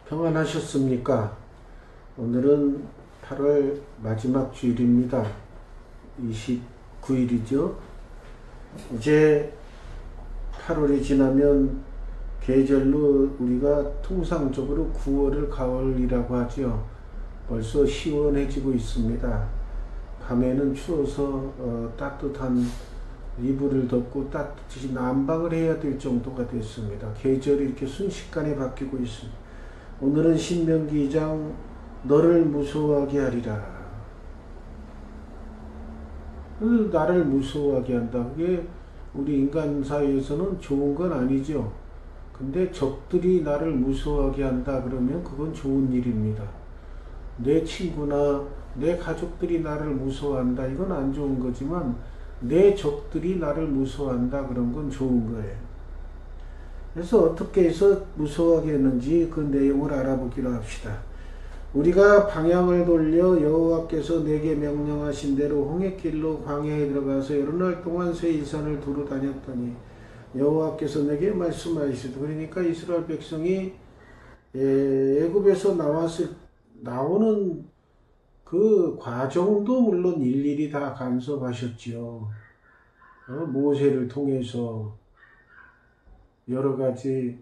평안하셨습니까? 오늘은 8월 마지막 주일입니다. 29일이죠. 이제 8월이 지나면 계절로 우리가 통상적으로 9월을 가을이라고 하죠. 벌써 시원해지고 있습니다. 밤에는 추워서 따뜻한 이불을 덮고 따뜻히 난방을 해야 될 정도가 됐습니다. 계절이 이렇게 순식간에 바뀌고 있습니다. 오늘은 신명기 2장 너를 무서워하게 하리라. 나를 무서워하게 한다. 그게 우리 인간 사회에서는 좋은 건 아니죠. 근데 적들이 나를 무서워하게 한다 그러면 그건 좋은 일입니다. 내 친구나 내 가족들이 나를 무서워한다. 이건 안 좋은 거지만 내 적들이 나를 무서워한다. 그런 건 좋은 거예요. 그래서 어떻게 해서 무서워하게 했는지 그 내용을 알아보기로 합시다. 우리가 방향을 돌려 여호와께서 내게 명령하신 대로 홍해길로 광야에 들어가서 여러 날 동안 세일산을 두루 다녔더니 여호와께서 내게 말씀하시되, 그러니까 이스라엘 백성이 애굽에서 나오는 그 과정도 물론 일일이 다 간섭하셨지요. 모세를 통해서 여러 가지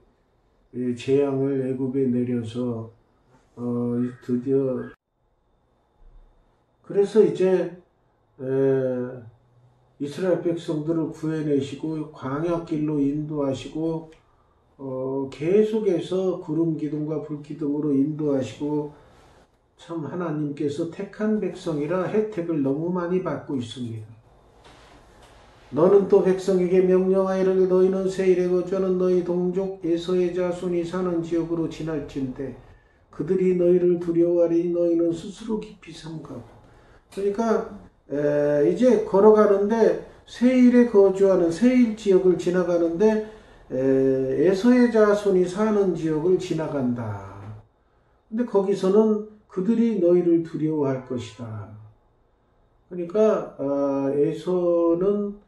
재앙을 애굽에 내려서 드디어 그래서 이제 이스라엘 백성들을 구해내시고 광야길로 인도하시고 계속해서 구름 기둥과 불 기둥으로 인도하시고 참 하나님께서 택한 백성이라 혜택을 너무 많이 받고 있습니다. 너는 또 백성에게 명령하이르되 너희는 세일에 거주하는 너희 동족 에서의 자손이 사는 지역으로 지날진대 그들이 너희를 두려워하리니 너희는 스스로 깊이 삼가고. 그러니까 이제 걸어가는데 세일에 거주하는 세일 지역을 지나가는데 에서의 자손이 사는 지역을 지나간다. 근데 거기서는 그들이 너희를 두려워할 것이다. 그러니까 에서는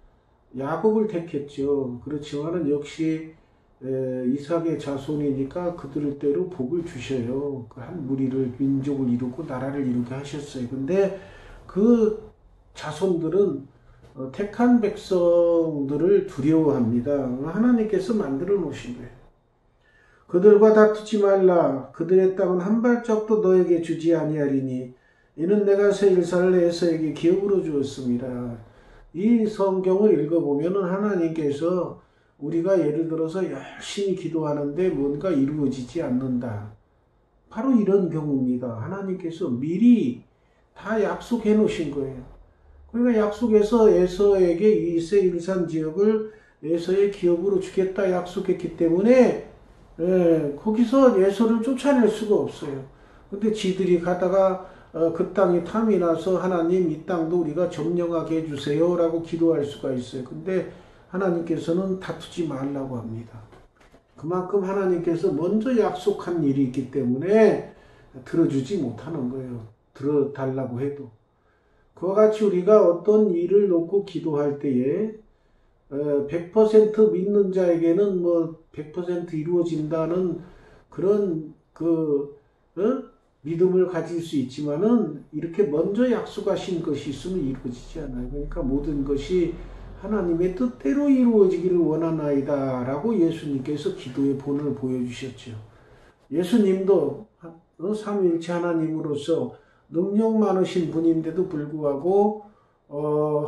야곱을 택했죠. 그렇지만은 역시 이삭의 자손이니까 그들을 때로 복을 주셔요. 한 무리를 민족을 이루고 나라를 이루게 하셨어요. 근데 그 자손들은 택한 백성들을 두려워합니다. 하나님께서 만들어 놓으신 거예요. 그들과 다투지 말라. 그들의 땅은 한 발짝도 너에게 주지 아니하리니 이는 내가 세일산을 에서에게 기업으로 주었습니다. 이 성경을 읽어보면 하나님께서 우리가 예를 들어서 열심히 기도하는데 뭔가 이루어지지 않는다. 바로 이런 경우입니다. 하나님께서 미리 다 약속해 놓으신 거예요. 그러니까 약속해서 에서에게 이 세일산 지역을 에서의 기업으로 주겠다 약속했기 때문에 거기서 에서를 쫓아낼 수가 없어요. 근데 지들이 가다가 그 땅이 탐이 나서 하나님 이 땅도 우리가 점령하게 해주세요 라고 기도할 수가 있어요. 근데 하나님께서는 다투지 말라고 합니다. 그만큼 하나님께서 먼저 약속한 일이 있기 때문에 들어주지 못하는 거예요. 들어달라고 해도. 그와 같이 우리가 어떤 일을 놓고 기도할 때에 100% 믿는 자에게는 100% 이루어진다는 그런 믿음을 가질 수 있지만은 이렇게 먼저 약속하신 것이 있으면 이루어지지 않아요. 그러니까 모든 것이 하나님의 뜻대로 이루어지기를 원하나이다 라고 예수님께서 기도의 본을 보여주셨죠. 예수님도 삼위일체 하나님으로서 능력 많으신 분인데도 불구하고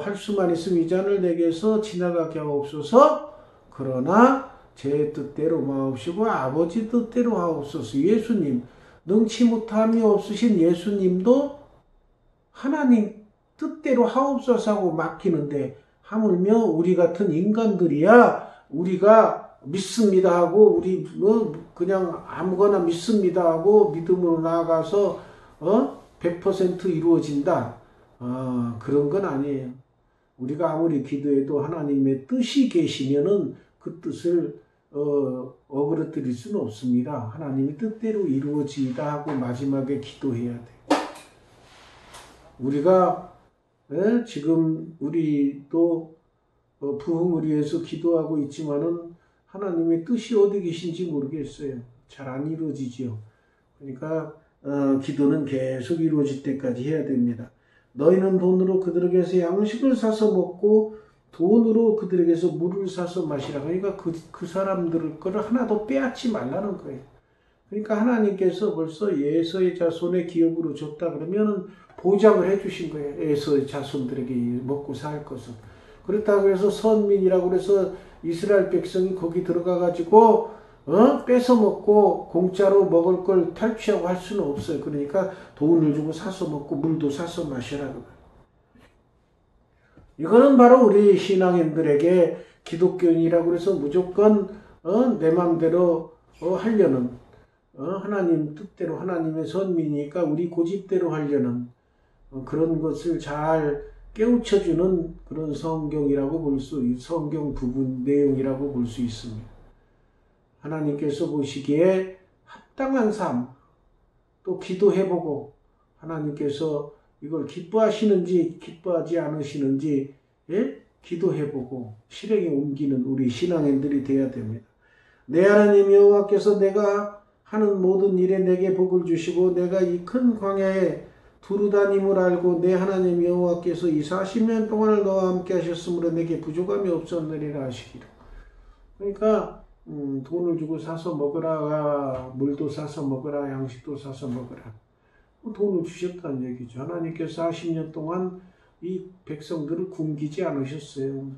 할 수만 있으면 이 잔을 내게서 지나가게 하옵소서. 그러나 제 뜻대로 마옵시고 아버지 뜻대로 하옵소서. 예수님, 능치 못함이 없으신 예수님도 하나님 뜻대로 하옵소서 하고 맡기는데 하물며 우리 같은 인간들이야 우리가 믿습니다 하고 우리 그냥 아무거나 믿습니다 하고 믿음으로 나아가서 100% 이루어진다. 그런 건 아니에요. 우리가 아무리 기도해도 하나님의 뜻이 계시면은 그 뜻을 어그러뜨릴 수는 없습니다. 하나님의 뜻대로 이루어지다 하고 마지막에 기도해야 돼요. 우리가 지금 우리도 부흥을 위해서 기도하고 있지만은 하나님의 뜻이 어디 계신지 모르겠어요. 잘 안 이루어지죠. 그러니까 기도는 계속 이루어질 때까지 해야 됩니다. 너희는 돈으로 그들에게서 양식을 사서 먹고 돈으로 그들에게서 물을 사서 마시라. 그러니까 그 사람들 거를 하나도 빼앗지 말라는 거예요. 그러니까 하나님께서 벌써 에서의 자손의 기업으로 줬다 그러면 보장을 해주신 거예요. 에서의 자손들에게 먹고 살 것을. 그렇다고 해서 선민이라고 해서 이스라엘 백성이 거기 들어가가지고 뺏어 먹고 공짜로 먹을 걸 탈취하고 할 수는 없어요. 그러니까 돈을 주고 사서 먹고 물도 사서 마시라고. 이거는 바로 우리 신앙인들에게 기독교인이라고 해서 무조건 내 마음대로 하려는 하나님 뜻대로 하나님의 선민이니까 우리 고집대로 하려는 그런 것을 잘 깨우쳐주는 그런 성경이라고 성경 부분 내용이라고 볼 수 있습니다. 하나님께서 보시기에 합당한 삶, 또 기도해보고 하나님께서 이걸 기뻐하시는지 기뻐하지 않으시는지 기도해보고 실행에 옮기는 우리 신앙인들이 되어야 됩니다. 내 하나님 여호와께서 내가 하는 모든 일에 내게 복을 주시고 내가 이 큰 광야에 두루다님을 알고 내 하나님 여호와께서 이 40년 동안을 너와 함께 하셨으므로 내게 부족함이 없었느니라 하시기로. 그러니까 돈을 주고 사서 먹으라, 물도 사서 먹으라, 양식도 사서 먹으라. 돈을 주셨다는 얘기죠. 하나님께서 40년 동안 이 백성들을 굶기지 않으셨어요.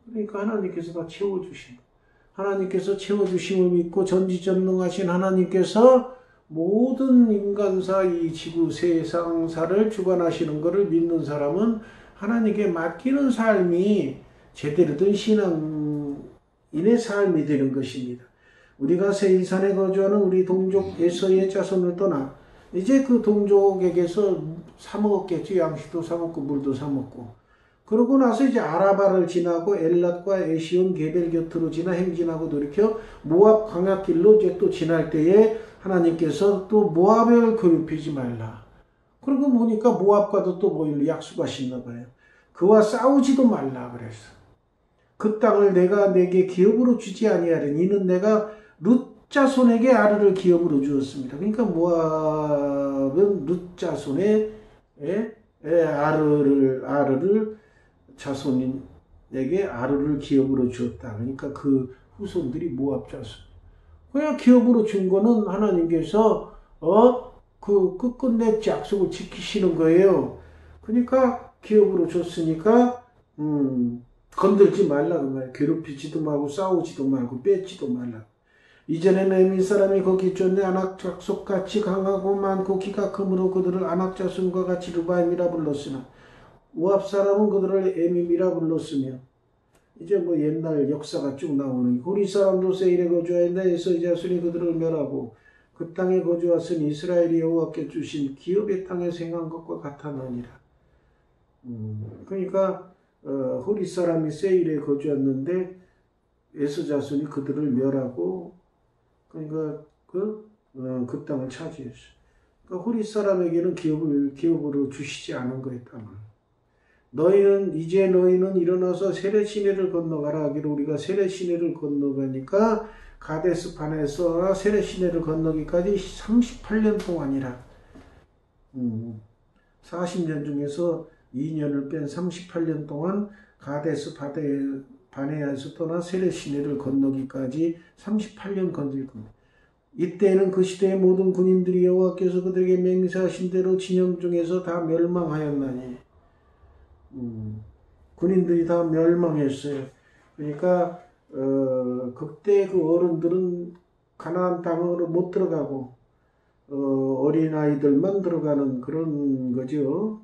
그러니까 하나님께서 다 채워주신 거예요. 하나님께서 채워주심을 믿고 전지전능하신 하나님께서 모든 인간사, 이 지구 세상사를 주관하시는 것을 믿는 사람은 하나님께 맡기는 삶이 제대로 된 신앙인의 삶이 되는 것입니다. 우리가 세일산에 거주하는 우리 동족 에서의 자손을 떠나 이제 그 동족에게서 사먹었겠죠. 양식도 사먹고 물도 사먹고. 그러고 나서 이제 아라바를 지나고 엘랏과 에시온 게벨 곁으로 지나 행진하고 돌이켜 모압 광야길로 이제 또 지날 때에 하나님께서 또 모압을 괴롭히지 말라. 그러고 보니까 모압과도 또 뭐 약속하셨나 봐요. 그와 싸우지도 말라 그랬어. 그 땅을 내가 내게 기업으로 주지 아니하리니 이는 내가 룻 자손에게 아르를 기업으로 주었습니다. 그러니까 모압은 룻 자손의 아르를 자손에게 아르를 기업으로 주었다. 그러니까 그 후손들이 모압 자손. 그냥 기업으로 준 거는 하나님께서 그 끝끝내 약속을 지키시는 거예요. 그러니까 기업으로 줬으니까 건들지 말라 그 말이에요. 괴롭히지도 말고 싸우지도 말고 뺏지도 말라. 이전에는 에미 사람이 거기 쫓네 안악작속같이 강하고 많고 기가 크므로 그들을 안악자손과 같이 르바임이라 불렀으나 모압 사람은 그들을 에밈이라 불렀으며 이제 뭐 옛날 역사가 쭉 나오는 호리 사람도 세일에 거주하였는데 에서의 자손이 그들을 멸하고 그 땅에 거주하신 이스라엘이 여호와께 주신 기업의 땅에 생한 것과 같았느니라. 그러니까 호리 사람이 세일에 거주했는데 에서 자손이 그들을 멸하고 그러니까 그 땅을 차지했어요. 그러니까 호리 사람에게는 기업으로 주시지 않은 거에 땅을. 너희는 일어나서 세례 시내를 건너가라 하기로 우리가 세례 시내를 건너가니까 가데스 반에서 세례 시내를 건너기까지 38년 동안이라. 40년 중에서 2년을 뺀 38년 동안 가데스 바네아에서 떠나 세례 시내를 건너기까지 38년 건질 겁니다. 이때에는 그 시대의 모든 군인들이 여호와께서 그들에게 맹세하신 대로 진영 중에서 다 멸망하였나니. 군인들이 다 멸망했어요. 그러니까 그때 그 어른들은 가나안 땅으로 못 들어가고 어린아이들만 들어가는 그런 거죠.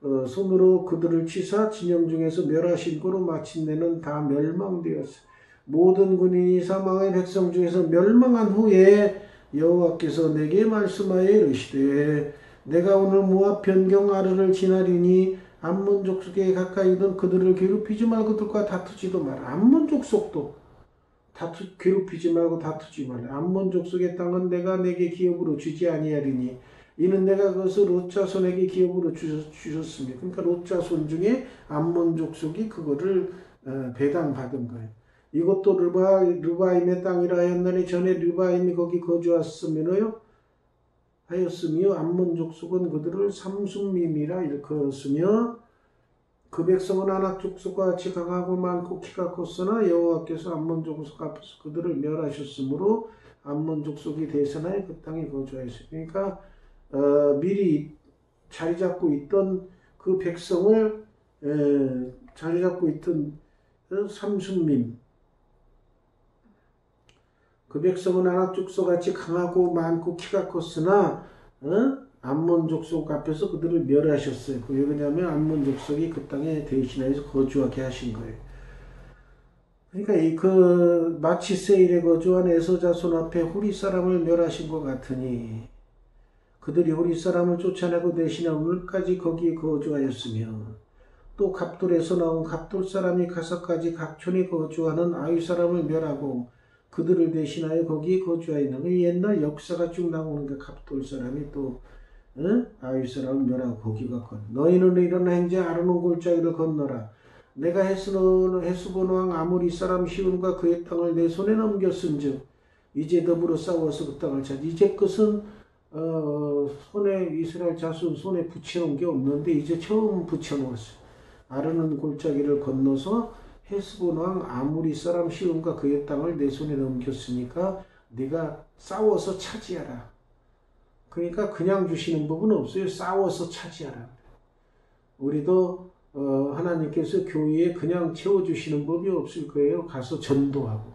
손으로 그들을 치사 진영 중에서 멸하신 거로 마침내는 다 멸망되었어요. 모든 군인이 사망의 백성 중에서 멸망한 후에 여호와께서 내게 말씀하여 이르시되 내가 오늘 모압 변경 아르를 지나리니 암몬 족속에 가까이 있던 그들을 괴롭히지 말고 그들과 다투지도 마라. 암몬 족속도 괴롭히지 말고 다투지 말라. 암몬 족속의 땅은 내가 내게 기업으로 주지 아니하리니 이는 내가 그것을 롯 자손에게 기업으로 주셨습니다. 그러니까 롯 자손 중에 암몬 족속이 그거를 배당받은 거예요. 이것도 르바임의 땅이라 하였나니 전에 르바임이 거기 거주했으면요 하였으며 암몬 족속은 그들을 삼순밈이라 일컬었으며 그 백성은 아낙 족속과 같이 강하고 많고 키가 컸으나 여호와께서 암몬 족속 앞에서 그들을 멸하셨으므로 암몬 족속이 대선하여 그 땅에 거주하였어요. 그러니까 미리 자리 잡고 있던 그 백성을 자리 잡고 있던 삼순밈, 그 백성은 아낙 족속같이 강하고 많고 키가 컸으나 암몬 족속 앞에서 그들을 멸하셨어요. 그게 왜냐하면 암몬 족속이 그 땅에 대신하여서 거주하게 하신 거예요. 그러니까 마치 세일에 거주한 에서 자손 앞에 후리 사람을 멸하신 것 같으니 그들이 후리 사람을 쫓아내고 대신에 오늘까지 거기에 거주하였으며 또 갑돌에서 나온 갑돌 사람이 가서까지 각촌에 거주하는 아위 사람을 멸하고 그들을 대신하여 거기에 거주하였는 그 옛날 역사가 쭉 나오는데 갑돌 사람이 또 아위 사람을 멸하고 거기가 건 너희는 일어나 행제 아르논 골짜기를 건너라. 내가 헤스본 왕 아모리 사람 시온과 그의 땅을 내 손에 넘겼은즉 이제 더불어 싸워서 그 땅을 차지. 이제 끝은 손에 이스라엘 자손 손에 붙여놓은 게 없는데 이제 처음 붙여놓았어요. 아르논 골짜기를 건너서 헤스본 왕 아모리 사람 시온과 그의 땅을 내 손에 넘겼으니까 네가 싸워서 차지하라. 그러니까 그냥 주시는 법은 없어요. 싸워서 차지하라. 우리도 하나님께서 교회에 그냥 채워주시는 법이 없을 거예요. 가서 전도하고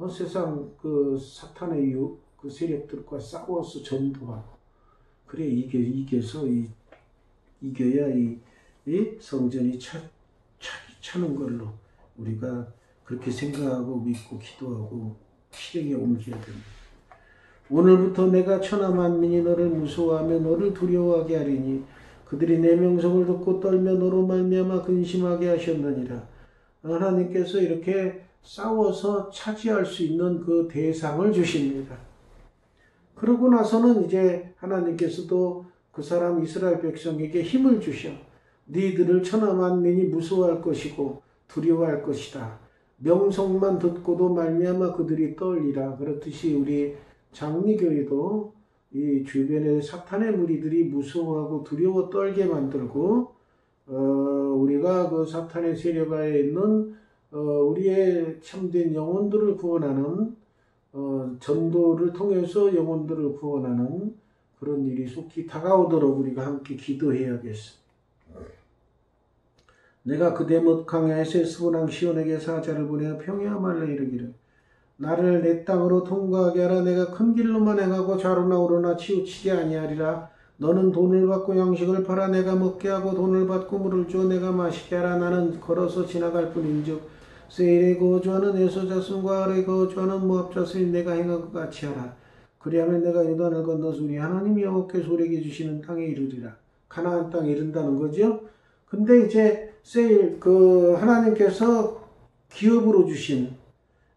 세상 그 사탄의 그 세력들과 싸워서 전도하고 그래 이겨서 이겨야 이 성전이 차는 걸로 우리가 그렇게 생각하고 믿고 기도하고 실행에 옮겨야 됩니다. 오늘부터 내가 천하 만민이 너를 무서워하며 너를 두려워하게 하리니 그들이 내 명성을 듣고 떨며 너로 말미암아 근심하게 하셨느니라. 하나님께서 이렇게 싸워서 차지할 수 있는 그 대상을 주십니다. 그러고 나서는 이제 하나님께서도 그 사람 이스라엘 백성에게 힘을 주셔. 너희들을 천하 만민이 무서워할 것이고 두려워할 것이다. 명성만 듣고도 말미암아 그들이 떨리라. 그렇듯이 우리 장미교회도 이 주변의 사탄의 무리들이 무서워하고 두려워 떨게 만들고 우리가 그 사탄의 세력하에 있는 우리의 참된 영혼들을 구원하는 전도를 통해서 영혼들을 구원하는 그런 일이 속히 다가오도록 우리가 함께 기도해야겠습니다. 내가 그대못 강야에서 헤스본 왕 시온에게 사자를 보내어 평야와 말로 이르기를 나를 내 땅으로 통과하게 하라. 내가 큰 길로만 행하고 좌로나 우로나 치우치지 아니하리라. 너는 돈을 받고 양식을 팔아 내가 먹게 하고 돈을 받고 물을 주어 내가 마시게 하라. 나는 걸어서 지나갈 뿐인즉 세일에 거주하는 에서 자손과 아래 거주하는 모압 자손이 내가 행한 것 같이 하라. 그리하면 내가 요단을 건너서 우리 하나님 여호와께서 우리에게 주시는 땅에 이르리라. 가나안 땅에 이른다는 거죠. 근데 이제 세일 하나님께서 기업으로 주신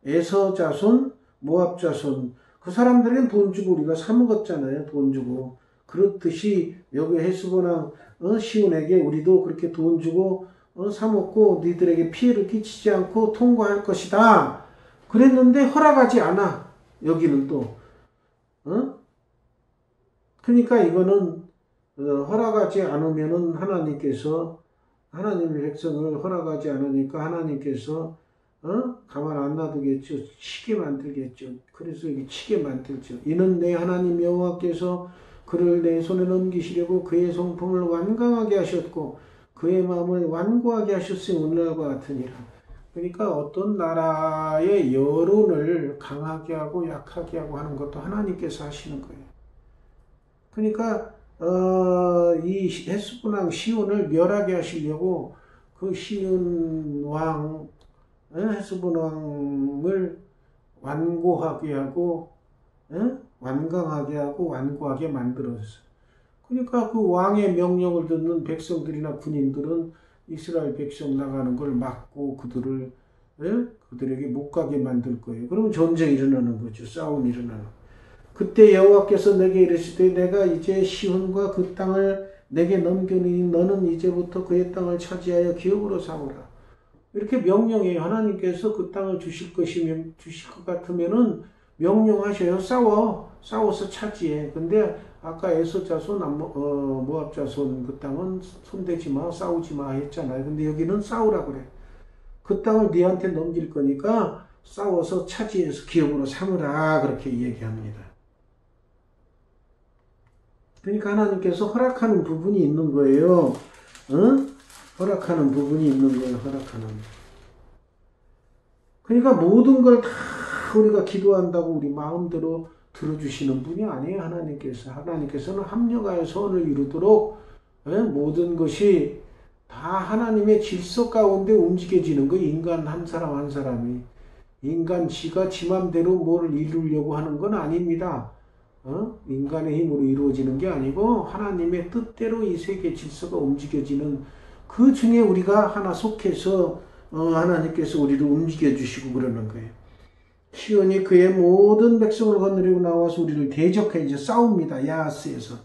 에서 자손, 모압 자손 그 사람들에겐 돈 주고 우리가 사 먹었잖아요. 돈 주고. 그렇듯이 여기 헤스본 왕 시온에게 우리도 그렇게 돈 주고 사 먹고 너희들에게 피해를 끼치지 않고 통과할 것이다. 그랬는데 허락하지 않아. 여기는 또. 그러니까 이거는 허락하지 않으면은 하나님의 백성을 허락하지 않으니까 하나님께서 가만 안 놔두겠죠. 치게 만들겠죠. 그래서 여기 치게 만들죠. 이는 내 하나님 여호와께서 그를 내 손에 넘기시려고 그의 성품을 완강하게 하셨고 그의 마음을 완고하게 하셨으니 오늘날과 같으니라. 그러니까 어떤 나라의 여론을 강하게 하고 약하게 하고 하는 것도 하나님께서 하시는 거예요. 그러니까 이 헤스본 왕 시온을 멸하게 하시려고 그 시온 왕 헤스본 왕을 완고하게 하고 완강하게 하고 완고하게 만들었어요. 그러니까 그 왕의 명령을 듣는 백성들이나 군인들은 이스라엘 백성 나가는 걸 막고 그들에게 못 가게 만들 거예요. 그러면 전쟁이 일어나는 거죠. 싸움이 일어나는 거예요. 그때 여호와께서 내게 이르시되 내가 이제 시온과 그 땅을 내게 넘겨니 너는 이제부터 그의 땅을 차지하여 기업으로 삼으라. 이렇게 명령해요. 하나님께서 그 땅을 주실 것 같으면은 명령하셔요. 싸워서 차지해. 근데 아까 에서 자손, 모압 자손 그 땅은 손대지 마, 싸우지 마 했잖아요. 근데 여기는 싸우라 그래. 그 땅을 네한테 넘길 거니까 싸워서 차지해서 기업으로 삼으라 그렇게 얘기합니다. 그러니까 하나님께서 허락하는 부분이 있는 거예요. 허락하는 부분이 있는 거예요. 허락하는. 그러니까 모든 걸 다 우리가 기도한다고 우리 마음대로 들어주시는 분이 아니에요. 하나님께서는 합력하여 선을 이루도록 모든 것이 다 하나님의 질서 가운데 움직여지는 거예요. 인간 한 사람 한 사람이. 인간 지가 지 맘대로 뭘 이루려고 하는 건 아닙니다. 인간의 힘으로 이루어지는 게 아니고 하나님의 뜻대로 이 세계 질서가 움직여지는 그 중에 우리가 하나 속해서 하나님께서 우리를 움직여 주시고 그러는 거예요. 시온이 그의 모든 백성을 거느리고 나와서 우리를 대적해 이제 싸웁니다. 야하스에서.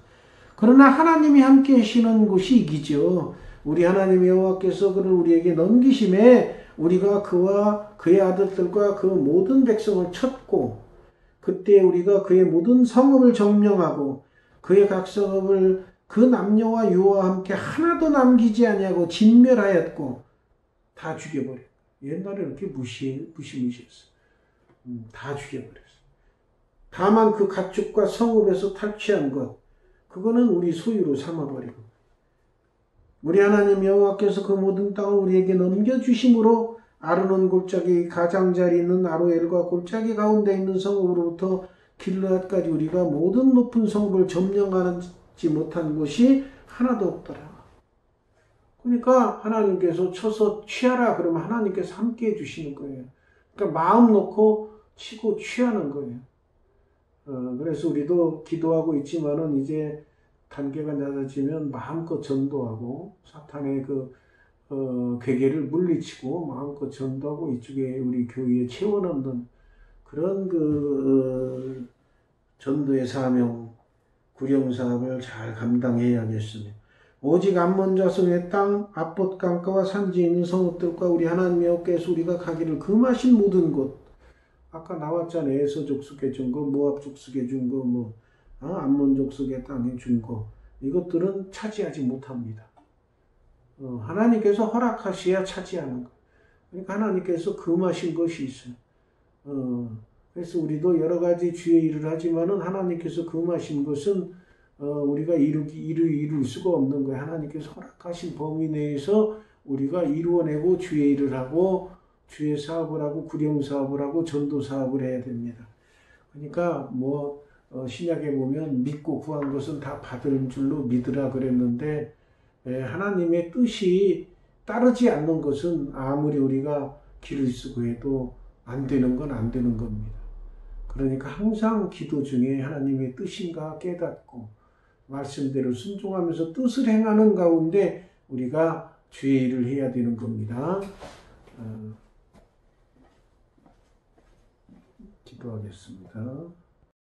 그러나 하나님이 함께 하시는 곳이 이기죠. 우리 하나님 여호와께서 그를 우리에게 넘기심에 우리가 그와 그의 아들들과 그 모든 백성을 쳤고 그때 우리가 그의 모든 성읍을 점령하고 그의 각 성읍을 그 남녀와 유아와 함께 하나도 남기지 아니하고 진멸하였고 다 죽여버려. 옛날에 이렇게 무시무시했어. 다 죽여버렸어. 다만 그 가축과 성읍에서 탈취한 것 그거는 우리 소유로 삼아버리고 우리 하나님 여호와께서 그 모든 땅을 우리에게 넘겨주심으로 아르논 골짜기 가장자리 있는 아로엘과 골짜기 가운데 있는 성읍으로부터 길르앗까지 우리가 모든 높은 성읍을 점령하지 못한 곳이 하나도 없더라. 그러니까 하나님께서 쳐서 취하라 그러면 하나님께서 함께 해주시는 거예요. 그러니까 마음 놓고 치고 취하는 거예요. 그래서 우리도 기도하고 있지만은 이제 단계가 낮아지면 마음껏 전도하고 사탄의 괴계를 물리치고 마음껏 전도하고 이쪽에 우리 교회에 채워넣는 그런 전도의 사명, 구령사업을 잘 감당해야겠습니다. 오직 암몬 자손의 땅, 압봇 강가와 산지에 있는 성읍들과 우리 하나님 여호와께서 우리가 가기를 금하신 모든 곳, 아까 나왔잖아요. 에서 족속에 준 거, 모압 족속에 준 거, 암몬 족속의 땅에 준 거, 이것들은 차지하지 못합니다. 하나님께서 허락하셔야 차지하는 거. 그러니까 하나님께서 금하신 것이 있어요. 그래서 우리도 여러 가지 주의 일을 하지만은 하나님께서 금하신 것은 우리가 이룰 수가 없는 거예요. 하나님께서 허락하신 범위 내에서 우리가 이루어내고 주의 일을 하고 주의 사업을 하고 구령 사업을 하고 전도 사업을 해야 됩니다. 그러니까 신약에 보면 믿고 구한 것은 다 받을 줄로 믿으라 그랬는데 하나님의 뜻이 따르지 않는 것은 아무리 우리가 길을 쓰고 해도 안 되는 건 안 되는 겁니다. 그러니까 항상 기도 중에 하나님의 뜻인가 깨닫고 말씀대로 순종하면서 뜻을 행하는 가운데 우리가 주의 일을 해야 되는 겁니다. 기도하겠습니다.